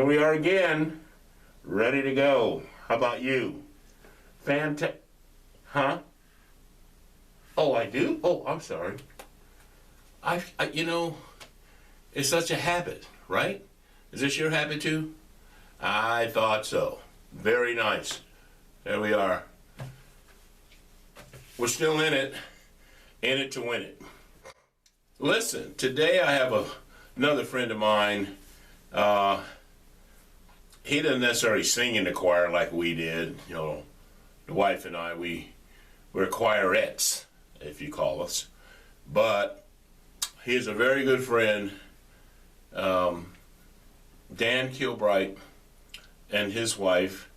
we are again, ready to go. How about you? Huh? Oh, I do? Oh, I'm sorry. You know, it's such a habit, right? Is this your habit too? I thought so. Very nice. There we are. We're still in it to win it. Listen, today I have another friend of mine. He doesn't necessarily sing in the choir like we did. You know, the wife and I, we're choirettes, if you call us. But he's a very good friend. Dan Killbride and his wife,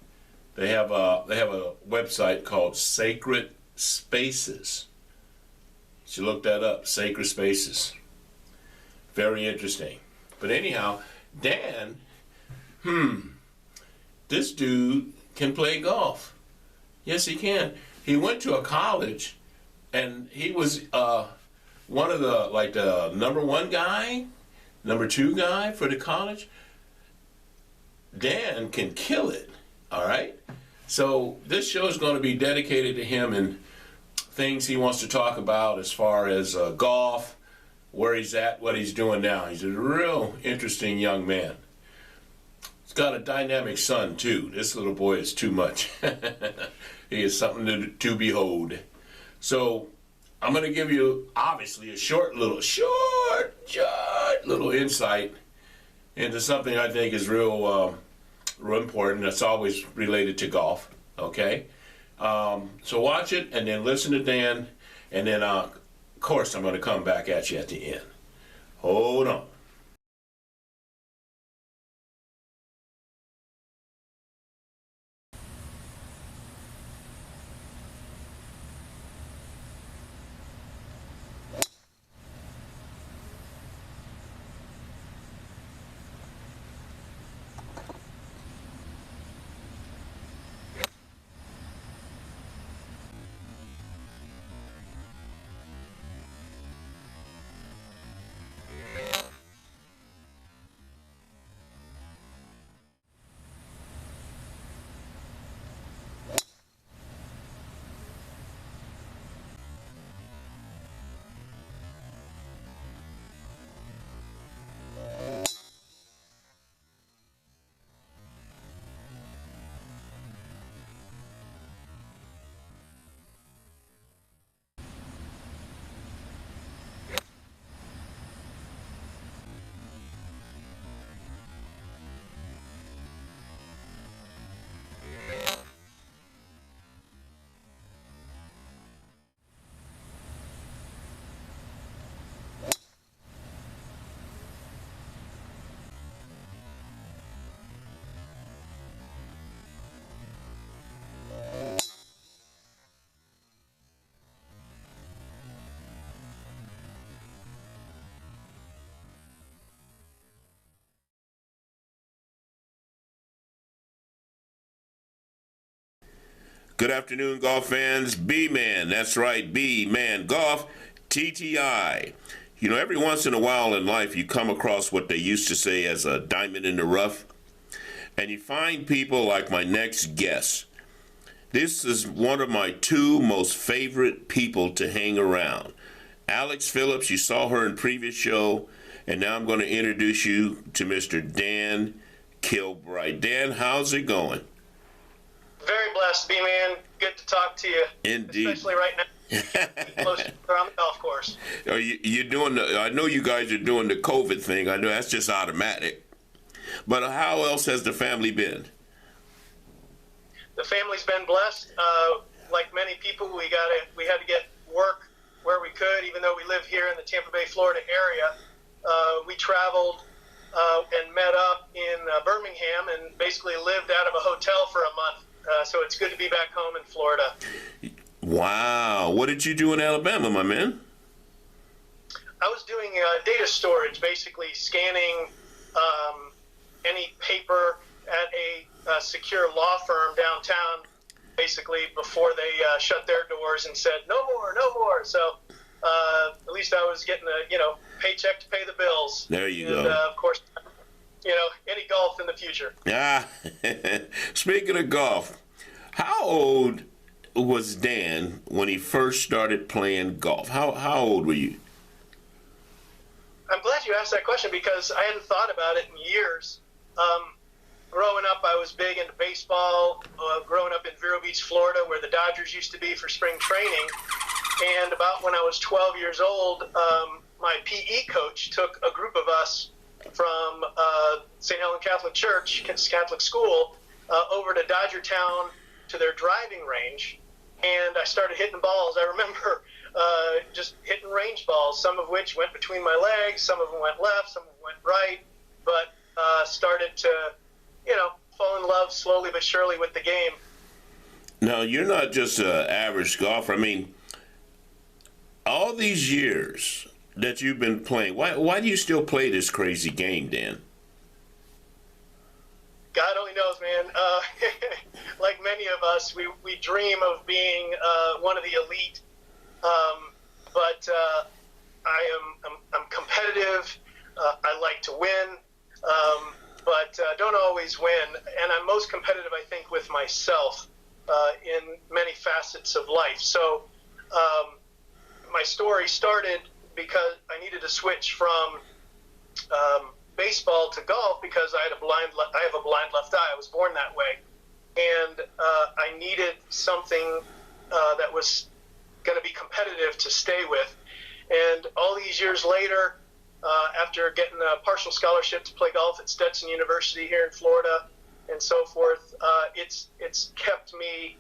they have a website called Sacred Spaces. You should look that up, Sacred Spaces. Very interesting. But anyhow, Dan, this dude can play golf. Yes, he can. He went to a college, and he was one of the number one guy, number two guy for the college. Dan can kill it, all right? So this show is going to be dedicated to him and things he wants to talk about as far as golf, where he's at, what he's doing now. He's a real interesting young man. He's got a dynamic son, too. This little boy is too much. He is something to behold. So I'm going to give you, obviously, a short little insight into something I think is real important. That's always related to golf, okay? So watch it and then listen to Dan, and then, of course, I'm going to come back at you at the end. Hold on. Good afternoon, golf fans. B-Man, that's right, B-Man Golf, TTI. You know, every once in a while in life, you come across what they used to say as a diamond in the rough, and you find people like my next guest. This is one of my two most favorite people to hang around. Alex Phillips, you saw her in previous show, and now I'm going to introduce you to Mr. Dan Killbride. Dan, how's it going? Very blessed, B-Man. Good to talk to you. Indeed. Especially right now. Close to on the golf course. Are you're doing I know you guys are doing the COVID thing. I know that's just automatic. But how else has the family been? The family's been blessed. Like many people, we had to get work where we could, even though we live here in the Tampa Bay, Florida area. We traveled and met up in Birmingham and basically lived out of a hotel for a month. So it's good to be back home in Florida. Wow. What did you do in Alabama, my man? I was doing data storage, basically scanning any paper at a secure law firm downtown, basically before they shut their doors and said, no more, no more. So at least I was getting a paycheck to pay the bills. There you go. Of course, any golf in the future. Ah, speaking of golf, how old was Dan when he first started playing golf? How old were you? I'm glad you asked that question because I hadn't thought about it in years. Growing up, I was big into baseball. Growing up in Vero Beach, Florida, where the Dodgers used to be for spring training. And about when I was 12 years old, my PE coach took a group of us from St. Helen Catholic Church, Catholic school, over to Dodger Town to their driving range. And I started hitting balls. I remember just hitting range balls, some of which went between my legs, some of them went left, some of them went right, but started to, fall in love slowly but surely with the game. Now, you're not just an average golfer. I mean, all these years that you've been playing, why do you still play this crazy game, Dan? God only knows, man. Like many of us, we dream of being one of the elite, but I'm competitive. I like to win, but don't always win. And I'm most competitive, I think, with myself in many facets of life. So my story started because I needed to switch from baseball to golf because I have a blind left eye. I was born that way, and I needed something that was going to be competitive to stay with. And all these years later, after getting a partial scholarship to play golf at Stetson University here in Florida and so forth, it's kept me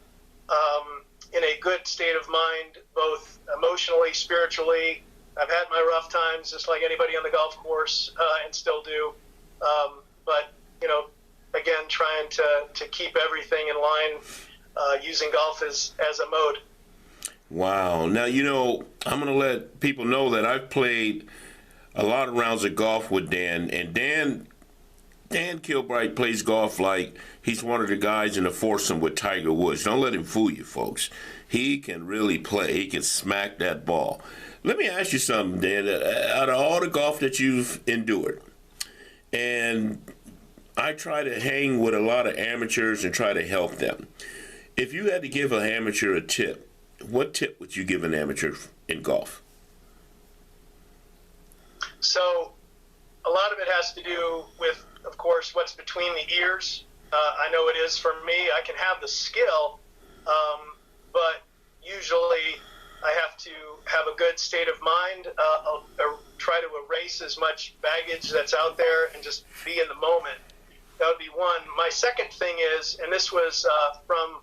in a good state of mind, both emotionally, spiritually. I've had my rough times, just like anybody on the golf course, and still do. But, again, trying to keep everything in line, using golf as a mode. Wow. Now, I'm going to let people know that I've played a lot of rounds of golf with Dan, and Dan Killbride plays golf like he's one of the guys in the foursome with Tiger Woods. Don't let him fool you, folks. He can really play. He can smack that ball. Let me ask you something, Dan. Out of all the golf that you've endured, and I try to hang with a lot of amateurs and try to help them. If you had to give an amateur a tip, what tip would you give an amateur in golf? So a lot of it has to do with, of course, what's between the ears. I know it is for me. I can have the skill, but usually I have to have a good state of mind. I'll try to erase as much baggage that's out there and just be in the moment. That would be one. My second thing is, and this was from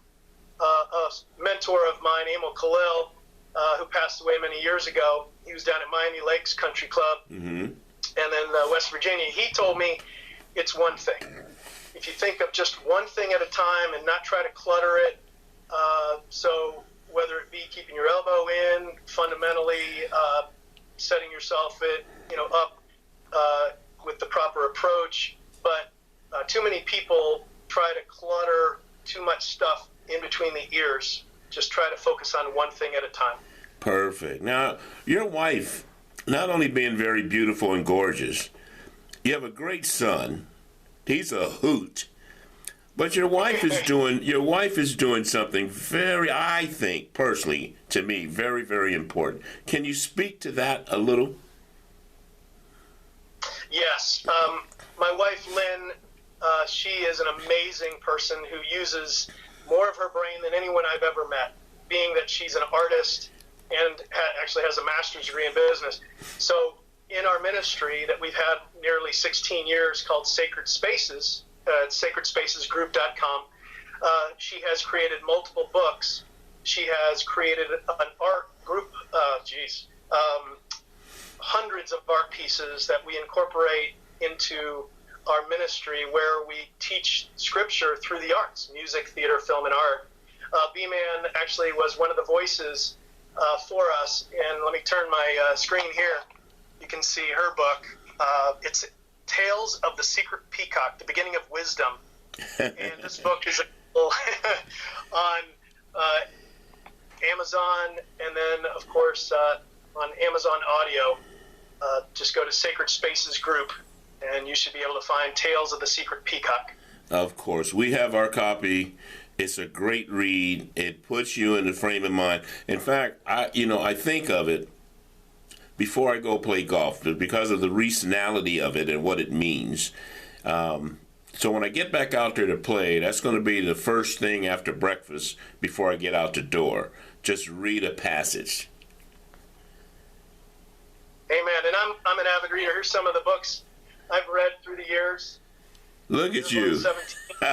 a mentor of mine, Emil Khalil, who passed away many years ago. He was down at Miami Lakes Country Club, and then West Virginia. He told me it's one thing. If you think of just one thing at a time and not try to clutter it, so whether it be keeping your elbow in, fundamentally setting yourself up with the proper approach, but too many people try to clutter too much stuff in between the ears. Just try to focus on one thing at a time. Perfect. Now, your wife, not only being very beautiful and gorgeous, you have a great son. He's a hoot. But your wife is doing something very, I think, personally, to me, very, very important. Can you speak to that a little? Yes. My wife, Lynn, she is an amazing person who uses more of her brain than anyone I've ever met, being that she's an artist and actually has a master's degree in business. So in our ministry that we've had nearly 16 years called Sacred Spaces, sacredspacesgroup.com, she has created multiple books. She has created an art group, hundreds of art pieces that we incorporate into our ministry where we teach scripture through the arts, music, theater, film, and art. B-Man actually was one of the voices for us, and let me turn my screen here. You can see her book. It's Tales of the Secret Peacock, The Beginning of Wisdom. And this book is available on Amazon, and then, of course, on Amazon Audio. Just go to Sacred Spaces Group and you should be able to find Tales of the Secret Peacock. Of course. We have our copy. It's a great read. It puts you in the frame of mind. In fact, I think of it before I go play golf because of the regionality of it and what it means. So when I get back out there to play, that's going to be the first thing after breakfast before I get out the door. Just read a passage. Amen. And I'm an avid reader. Here's some of the books I've read through the years. Look at you. 17. Look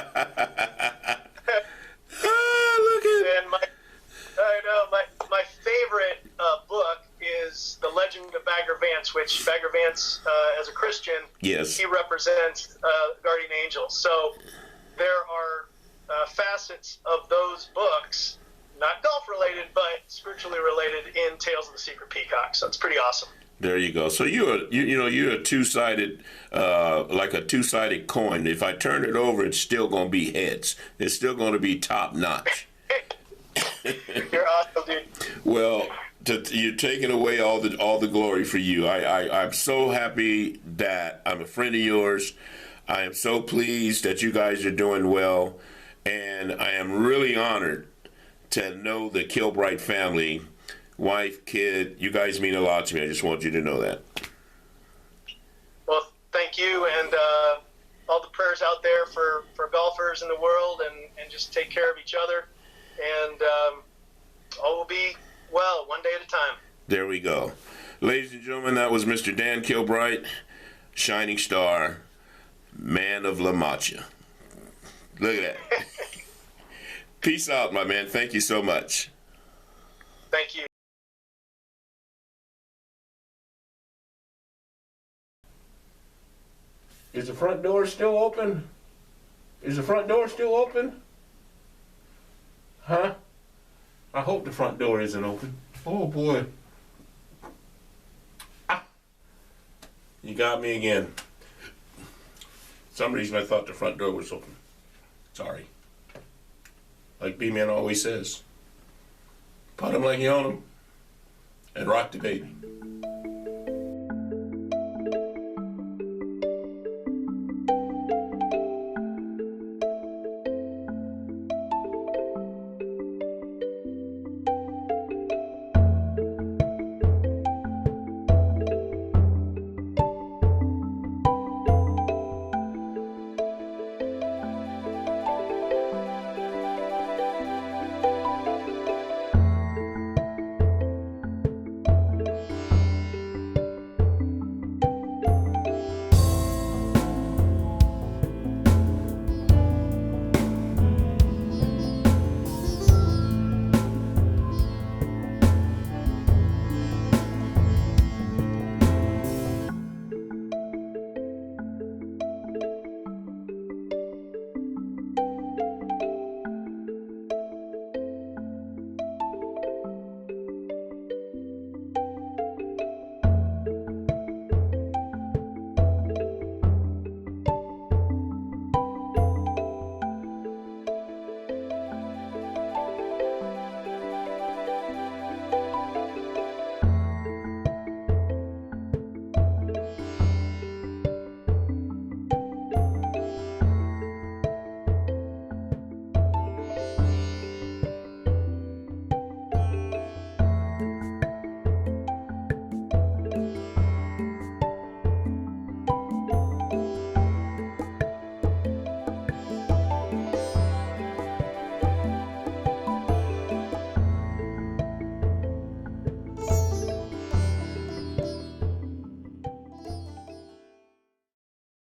at. And my favorite book is The Legend of Bagger Vance, which Bagger Vance, as a Christian, Yes. he represents guardian angels. So there are facets of those books, not golf related, but spiritually related, in Tales of the Secret Peacock. So it's pretty awesome. There you go. So you're a two-sided, like a two-sided coin. If I turn it over, it's still going to be heads. It's still going to be top notch. You're awesome, dude. Well, you're taking away all the glory for you. I'm so happy that I'm a friend of yours. I am so pleased that you guys are doing well, and I am really honored to know the Killbride family. Wife, kid, you guys mean a lot to me. I just want you to know that. Well, thank you, and all the prayers out there for golfers in the world, and just take care of each other, and all will be well, one day at a time. There we go. Ladies and gentlemen, that was Mr. Dan Killbride, shining star, man of La Mancha. Look at that. Peace out, my man. Thank you so much. Thank you. Is the front door still open? Is the front door still open? Huh? I hope the front door isn't open. Oh boy. Ah. You got me again. For some reason I thought the front door was open. Sorry. Like B-Man always says. Put 'em like you own 'em and rock the baby.